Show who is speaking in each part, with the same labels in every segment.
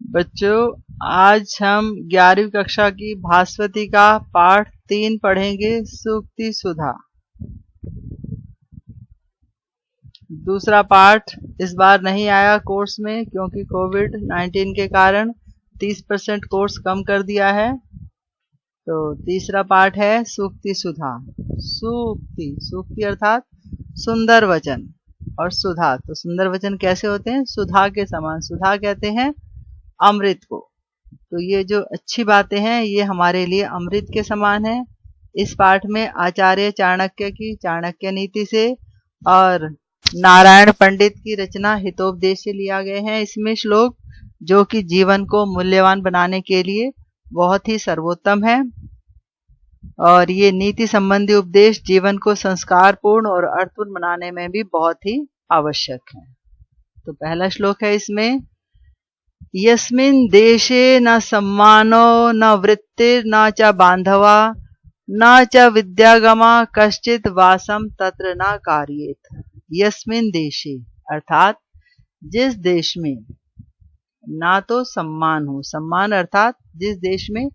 Speaker 1: बच्चों, आज हम 11वीं कक्षा की भास्वती का पाठ 3 पढ़ेंगे, सूक्ति सुधा। दूसरा पाठ इस बार नहीं आया कोर्स में क्योंकि कोविड-19 के कारण 30% कोर्स कम कर दिया है। तो तीसरा पाठ है सूक्ति सुधा। सूक्ति सूक्ति अर्थात सुंदर वचन, और सुधा तो सुंदर वचन कैसे होते हैं? सुधा के समान। सुधा कहते हैं अमृत को। तो ये जो अच्छी बातें हैं ये हमारे लिए अमृत के समान है। इस पाठ में आचार्य चाणक्य की चाणक्य नीति से और नारायण पंडित की रचना हितोपदेश से लिया गए हैं इसमें श्लोक, जो कि जीवन को मूल्यवान बनाने के लिए बहुत ही सर्वोत्तम है। और ये नीति संबंधी उपदेश जीवन को संस्कारपूर्ण और अर्थपूर्ण बनाने में भी बहुत ही आवश्यक है। तो पहला श्लोक है इसमें, यस्मिन् देशे न सम्मानो न वृत्तिर्न च बांधवा न च विद्यागमा कश्चित् वासम तत्र न कार्येत। यस्मिन् देशे अर्थात जिस देश में ना तो सम्मान हो, सम्मान अर्थात जिस देश में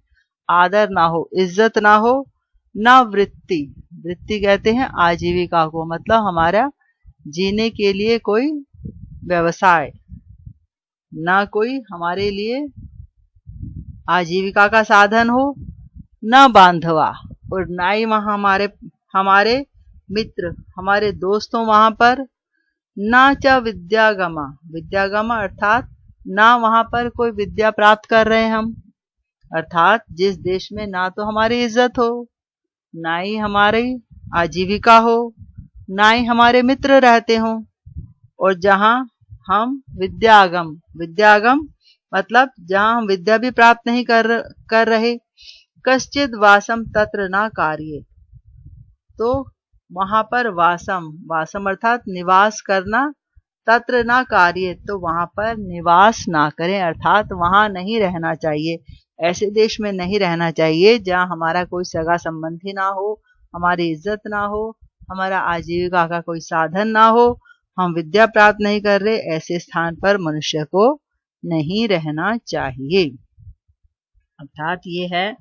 Speaker 1: आदर ना हो, इज्जत ना हो, ना वृत्ति, वृत्ति कहते हैं आजीविका को, मतलब हमारा जीने के लिए कोई व्यवसाय, ना कोई हमारे लिए आजीविका का साधन हो, न बांधवा, और ना ही वहां हमारे मित्र, हमारे दोस्तों वहां पर, ना च विद्यागमा, विद्यागमा अर्थात ना वहां पर कोई विद्या प्राप्त कर रहे हैं हम, अर्थात जिस देश में ना तो हमारी इज्जत हो, ना ही हमारी आजीविका हो, ना ही हमारे मित्र रहते हों, और जहां हम विद्यागम, विद्यागम मतलब जहां हम विद्या भी प्राप्त नहीं कर रहे, कश्चित् वासम तत्र न कार्ये, तो वहां पर वासम, वासम अर्थात निवास करना, तत्र न कार्य, तो वहां पर निवास ना करें, अर्थात वहां नहीं रहना चाहिए। ऐसे देश में नहीं रहना चाहिए जहां हमारा कोई सगा संबंधी ना हो, हमारी इज्जत ना हो, हमारा आजीविका का कोई साधन ना हो, हम विद्या प्राप्त नहीं कर रहे, ऐसे स्थान पर मनुष्य को नहीं रहना चाहिए। अर्थात ये है,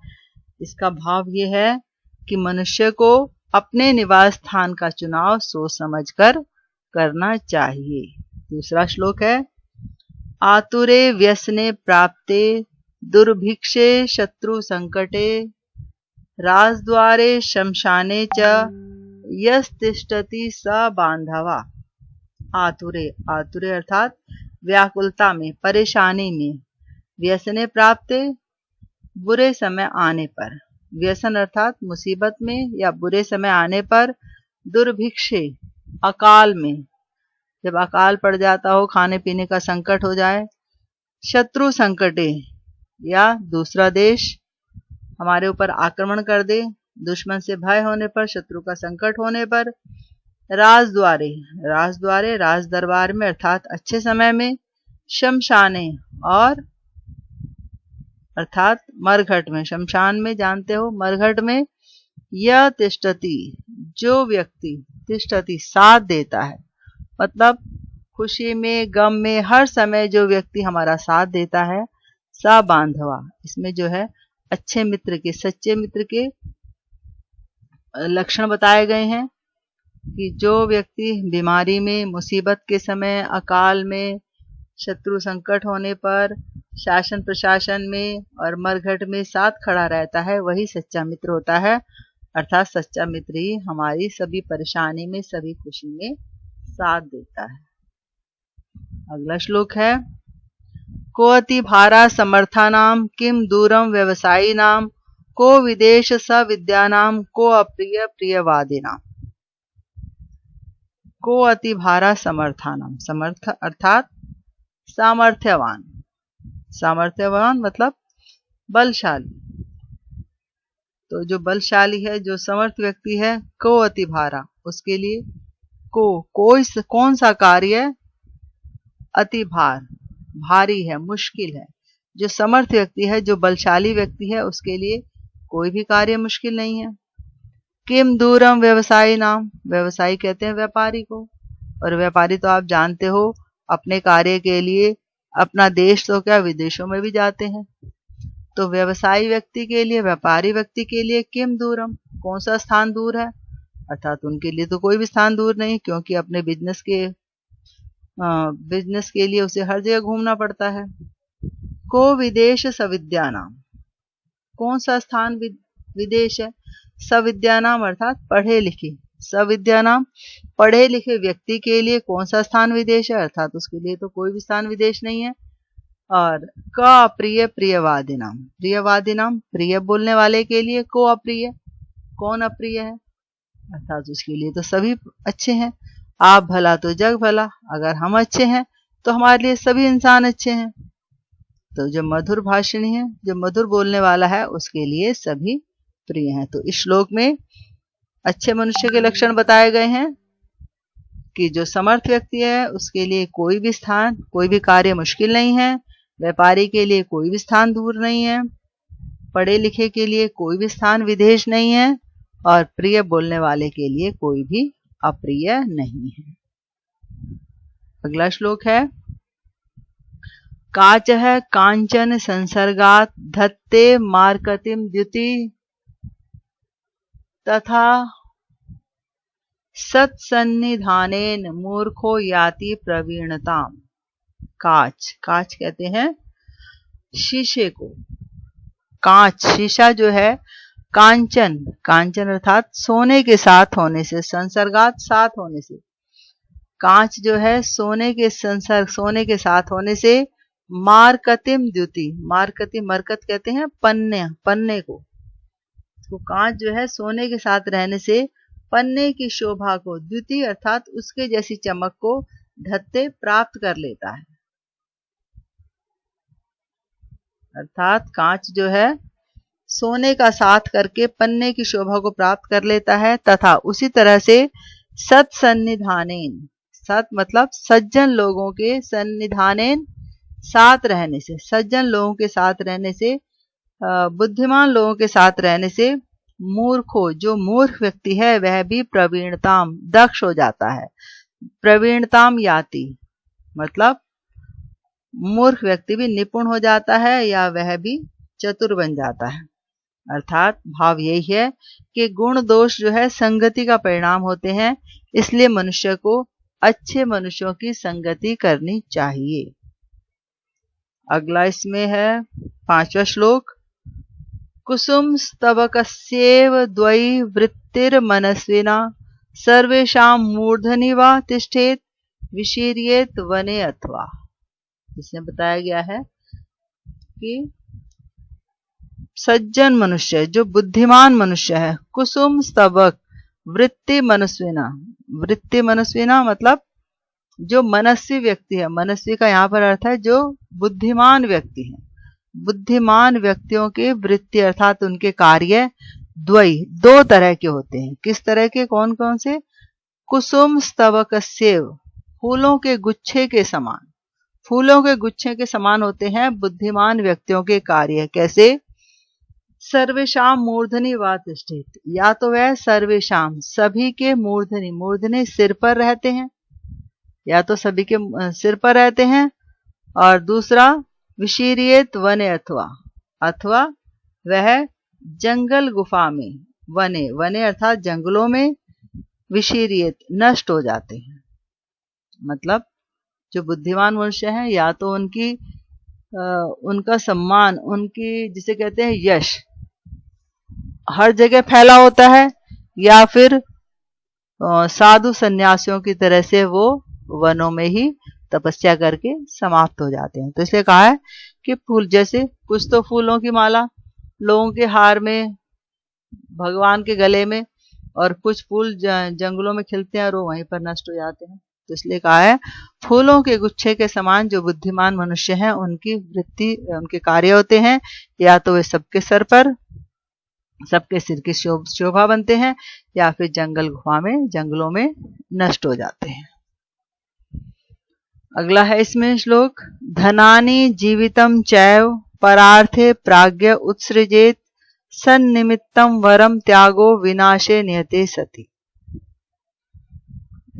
Speaker 1: इसका भाव ये है कि मनुष्य को अपने निवास स्थान का चुनाव सोच समझकर करना चाहिए। दूसरा श्लोक है, आतुरे व्यसने प्राप्ते दुर्भिक्षे शत्रु संकटे राजद्वारे शमशाने च यस्तिष्ठति स बांधवा। आतुरे, आतुरे अर्थात व्याकुलता में, परेशानी में, व्यसने प्राप्ते बुरे समय आने पर, व्यसन अर्थात मुसीबत में या बुरे समय आने पर, दुर्भिक्षे अकाल में, जब अकाल पड़ जाता हो, खाने पीने का संकट हो जाए, शत्रु संकटे या दूसरा देश हमारे ऊपर आक्रमण कर दे, दुश्मन से भय होने पर, शत्रु का संकट होने पर, राजद्वारे, राजद्वारे राज दरबार में अर्थात अच्छे समय में, शमशाने और अर्थात मरघट में, शमशान में जानते हो, मरघट में, यह तिष्ठति, जो व्यक्ति, तिष्ठति साथ देता है, मतलब खुशी में गम में हर समय जो व्यक्ति हमारा साथ देता है, सा बांधवा, इसमें जो है अच्छे मित्र के, सच्चे मित्र के लक्षण बताए गए हैं कि जो व्यक्ति बीमारी में, मुसीबत के समय, अकाल में, शत्रु संकट होने पर, शासन प्रशासन में और मरघट में साथ खड़ा रहता है, वही सच्चा मित्र होता है। अर्थात सच्चा मित्र ही हमारी सभी परेशानी में, सभी खुशी में साथ देता है। अगला श्लोक है, को अति भारा समर्थानाम किम दूरम व्यवसायिनाम को विदेश स विद्यानाम को अप्रिय प्रियवादिनाम। को अति भारा समर्थानाम, समर्थ अर्थात सामर्थ्यवान, सामर्थ्यवान मतलब बलशाली, तो जो बलशाली है, जो समर्थ व्यक्ति है, को अति भारा, उसके लिए कोई कौन सा कार्य अति भारी है, मुश्किल है। जो समर्थ व्यक्ति है, जो बलशाली व्यक्ति है, उसके लिए कोई भी कार्य मुश्किल नहीं है। किम दूरम व्यवसायी नाम, व्यवसायी कहते हैं व्यापारी को, और व्यापारी तो आप जानते हो अपने कार्य के लिए अपना देश तो क्या विदेशों में भी जाते हैं। तो व्यवसायी व्यक्ति के लिए, व्यापारी व्यक्ति के लिए किम दूरम, कौन सा स्थान दूर है, अर्थात उनके लिए तो कोई भी स्थान दूर नहीं, क्योंकि अपने बिजनेस के लिए उसे हर जगह घूमना पड़ता है। को विदेश सविद्यानाम, कौन सा स्थान विदेश है, सविद्यानाम अर्थात पढ़े लिखे, सविद्यानाम पढ़े लिखे व्यक्ति के लिए कौन सा स्थान विदेश है, अर्थात उसके लिए तो कोई भी स्थान विदेश नहीं है। और क अप्रिय प्रियवादिनाम, प्रियवादिनाम प्रिय बोलने वाले के लिए को अप्रिय, कौन अप्रिय है, अर्थात उसके लिए तो सभी अच्छे हैं। आप भला तो जग भला, अगर हम अच्छे हैं तो हमारे लिए सभी इंसान अच्छे हैं। तो जो मधुर भाषणी है, जो मधुर बोलने वाला है, उसके लिए सभी प्रिय हैं। तो इस श्लोक में अच्छे मनुष्य के लक्षण बताए गए हैं कि जो समर्थ व्यक्ति है उसके लिए कोई भी स्थान, कोई भी कार्य मुश्किल नहीं है, व्यापारी के लिए कोई भी स्थान दूर नहीं है, पढ़े लिखे के लिए कोई भी स्थान विदेश नहीं है, और प्रिय बोलने वाले के लिए कोई भी अप्रिय नहीं है। अगला श्लोक है काच है कांचन संसर्गात धत्ते मार्कतिम द्युति तथा सत्सन्निधानेन मूर्खो याति प्रवीणताम। काच, काच कहते हैं शीशे को, कांच शीशा जो है, कांचन, कांचन अर्थात सोने के साथ होने से, संसर्गात साथ होने से, कांच जो है सोने के संसर्ग, सोने के साथ होने से, मारकतिम द्युति, मारकति मरकत कहते हैं पन्ने, पन्ने को, तो कांच जो है सोने के साथ रहने से पन्ने की शोभा को, द्युति अर्थात उसके जैसी चमक को धत्ते प्राप्त कर लेता है। अर्थात कांच जो है सोने का साथ करके पन्ने की शोभा को प्राप्त कर लेता है। तथा उसी तरह से सत्सन्निधानेन, सत मतलब सज्जन लोगों के, सन्निधानेन साथ रहने से, सज्जन लोगों के साथ रहने से, बुद्धिमान लोगों के साथ रहने से, मूर्खो जो मूर्ख व्यक्ति है वह भी प्रवीणताम दक्ष हो जाता है। प्रवीणताम याति मतलब मूर्ख व्यक्ति भी निपुण हो जाता है या वह भी चतुर बन जाता है। अर्थात भाव यही है कि गुण दोष जो है संगति का परिणाम होते हैं, इसलिए मनुष्य को अच्छे मनुष्यों की संगति करनी चाहिए। अगला इसमें है 5वां श्लोक कुसुम स्तवकस्येव द्वयी वृत्तिर्मनस्विना सर्वेषां मूर्धनि वा तिष्ठेत विशीर्येत वने अथवा। इसमें बताया गया है कि सज्जन मनुष्य, जो बुद्धिमान मनुष्य है, कुसुम स्तवक वृत्ति मनस्विना, वृत्ति मनस्विना मतलब जो मनस्वी व्यक्ति है, मनस्वी का यहाँ पर अर्थ है जो बुद्धिमान व्यक्ति है। बुद्धिमान व्यक्तियों के वृत्ति अर्थात उनके कार्य द्वयी, दो तरह के होते हैं। किस तरह के, कौन कौन से, कुसुम स्तवकस्येव फूलों के गुच्छे के समान, फूलों के गुच्छे के समान होते हैं बुद्धिमान व्यक्तियों के कार्य। कैसे, सर्वेशाम मूर्धनि वा तिष्ठेत, या तो वह सर्वेशाम सभी के मूर्धनि, मूर्धनि सिर पर रहते हैं, या तो सभी के सिर पर रहते हैं, और दूसरा विशीर्येत वने अथवा, अथवा वह जंगल गुफा में, वने, वने अर्थात जंगलों में, विशीर्येत नष्ट हो जाते हैं। मतलब जो बुद्धिमान मनुष्य हैं या तो उनका सम्मान, उनकी जिसे कहते हैं यश हर जगह फैला होता है, या फिर साधु सन्यासियों की तरह से वो वनों में ही तपस्या करके समाप्त हो जाते हैं। तो इसलिए कहा है कि फूल, जैसे कुछ तो फूलों की माला लोगों के हार में, भगवान के गले में, और कुछ फूल जंगलों में खिलते हैं और वो वहीं पर नष्ट हो जाते हैं। तो इसलिए कहा है फूलों के गुच्छे के समान जो बुद्धिमान मनुष्य हैं उनकी वृत्ति, उनके कार्य होते हैं, या तो वे सबके सर पर, सबके सिर की शोभा बनते हैं, या फिर जंगल गुफा में, जंगलों में नष्ट हो जाते हैं। अगला है इसमें श्लोक धनानि जीवितम चैव परार्थे प्राज्ञ उत्सृजेत सन्निमित्तम वरम त्यागो विनाशे नियते सति।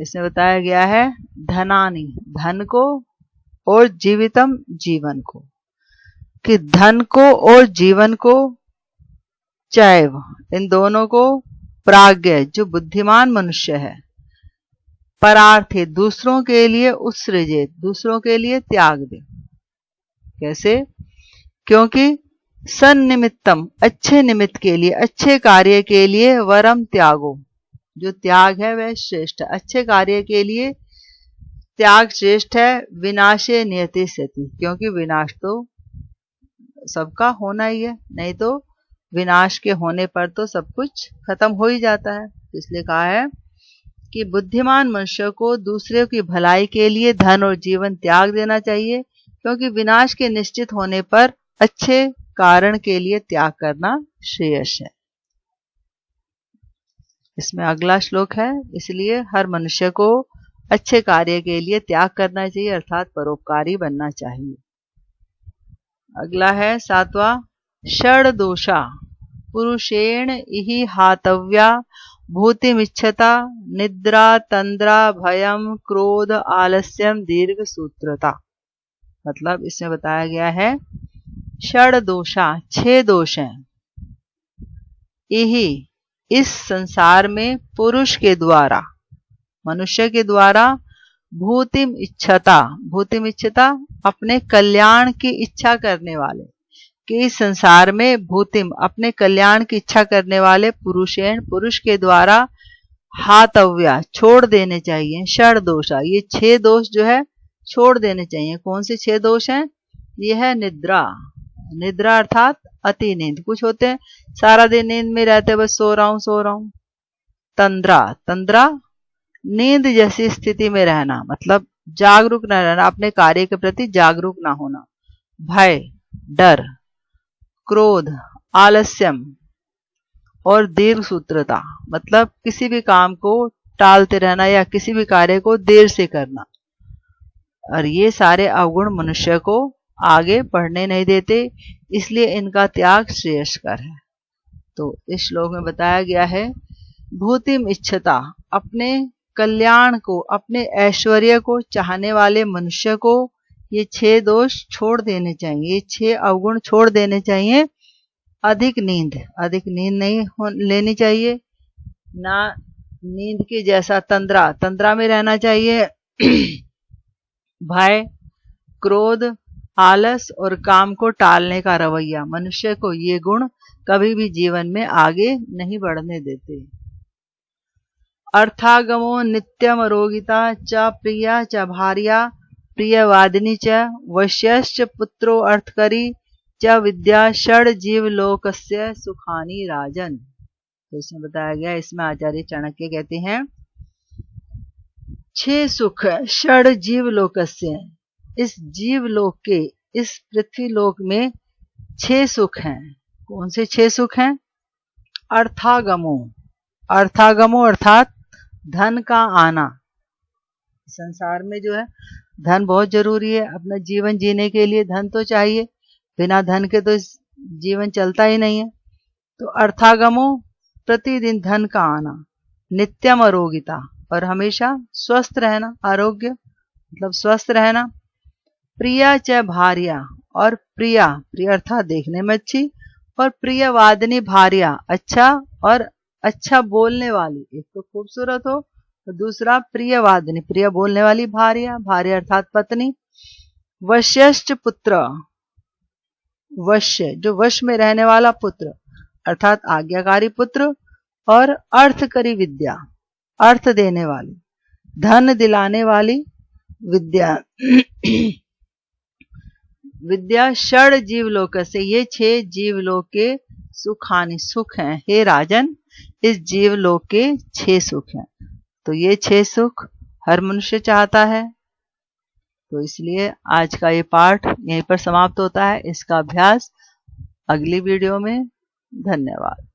Speaker 1: इसमें बताया गया है धनानि, धन को और जीवितम जीवन को, कि धन को और जीवन को, चैव इन दोनों को, प्राज्ञ जो बुद्धिमान मनुष्य है, परार्थे दूसरों के लिए, उत्सृजेत दूसरों के लिए त्याग दे। कैसे? क्योंकि सन्निमित्तम अच्छे निमित्त के लिए, अच्छे कार्य के लिए, वरम त्यागो जो त्याग है वह श्रेष्ठ है। अच्छे कार्य के लिए त्याग श्रेष्ठ है। विनाशे नियति सति, क्योंकि विनाश तो सबका होना ही है, नहीं तो विनाश के होने पर तो सब कुछ खत्म हो ही जाता है। इसलिए कहा है कि बुद्धिमान मनुष्य को दूसरे की भलाई के लिए धन और जीवन त्याग देना चाहिए, क्योंकि विनाश के निश्चित होने पर अच्छे कारण के लिए त्याग करना श्रेयस है। इसमें अगला श्लोक है, इसलिए हर मनुष्य को अच्छे कार्य के लिए त्याग करना चाहिए, अर्थात परोपकारी बनना चाहिए। अगला है 7वां, षड दोषा पुरुषेण इहि हातव्या भूतिमिच्छता निद्रा तंद्रा भयम क्रोध आलस्यम दीर्घ सूत्रता। मतलब इसमें बताया गया है षड दोषा 6 दोष हैं। यही इस संसार में पुरुष के द्वारा, मनुष्य के द्वारा, भूतिम इच्छता अपने कल्याण की इच्छा करने वाले, कि इस संसार में भूतिम अपने कल्याण की इच्छा करने वाले पुरुषेण पुरुष के द्वारा हातव्या छोड़ देने चाहिए। षड दोषा ये 6 दोष जो है छोड़ देने चाहिए। कौन से 6 दोष हैं? ये है निद्रा अर्थात अति नींद, कुछ होते हैं सारा दिन नींद में रहते, बस सो रहा हूं। तंद्रा नींद जैसी स्थिति में रहना, मतलब जागरूक न रहना, अपने कार्य के प्रति जागरूक ना होना। भय डर, क्रोध आलस्यम और दीर्घ सूत्रता, मतलब किसी भी काम को टालते रहना या किसी भी कार्य को देर से करना। और ये सारे अवगुण मनुष्य को आगे बढ़ने नहीं देते, इसलिए इनका त्याग श्रेयस्कर है। तो इस श्लोक में बताया गया है भूतिम इच्छता अपने कल्याण को, अपने ऐश्वर्य को चाहने वाले मनुष्य को ये 6 दोष छोड़ देने चाहिए, ये 6 अवगुण छोड़ देने चाहिए। अधिक नींद नहीं लेनी चाहिए, ना नींद की जैसा तंद्रा में रहना चाहिए। भय क्रोध आलस और काम को टालने का रवैया, मनुष्य को ये गुण कभी भी जीवन में आगे नहीं बढ़ने देते। अर्थागमो नित्यम रोगिता च प्रिया च भार्या प्रियवादिनी च वश्यश्च पुत्रो अर्थकरी च विद्या षड जीव लोकस्य सुखानी राजन। तो इसमें बताया गया, इसमें आचार्य चाणक्य कहते हैं 6 सुख षड जीव लोकस्य, इस जीव लोक के, इस पृथ्वी लोक में 6 सुख हैं। कौन से 6 सुख हैं? अर्थागमो अर्थात धन का आना। संसार में जो है धन बहुत जरूरी है, अपना जीवन जीने के लिए धन तो चाहिए, बिना धन के तो जीवन चलता ही नहीं है। तो अर्थागमो प्रतिदिन धन का आना, नित्यम अरोगिता और हमेशा स्वस्थ रहना, आरोग्य मतलब स्वस्थ रहना। प्रिया च भार्या और प्रिया अर्थात देखने में अच्छी, और प्रियवादिनी भार्या अच्छा और अच्छा बोलने वाली, एक तो खूबसूरत हो तो दूसरा प्रियवादिनी प्रिय बोलने वाली भार्या अर्थात पत्नी। वश्यश्च पुत्र, वश्य जो वश में रहने वाला पुत्र अर्थात आज्ञाकारी पुत्र, और अर्थकरी विद्या अर्थ देने वाली, धन दिलाने वाली विद्या। विद्या षड जीवलोक से, ये 6 जीवलोक के सुखानी सुख हैं। हे राजन, इस जीवलोक के 6 सुख हैं। तो ये 6 सुख हर मनुष्य चाहता है। तो इसलिए आज का ये पाठ यहीं पर समाप्त होता है। इसका अभ्यास अगली वीडियो में। धन्यवाद।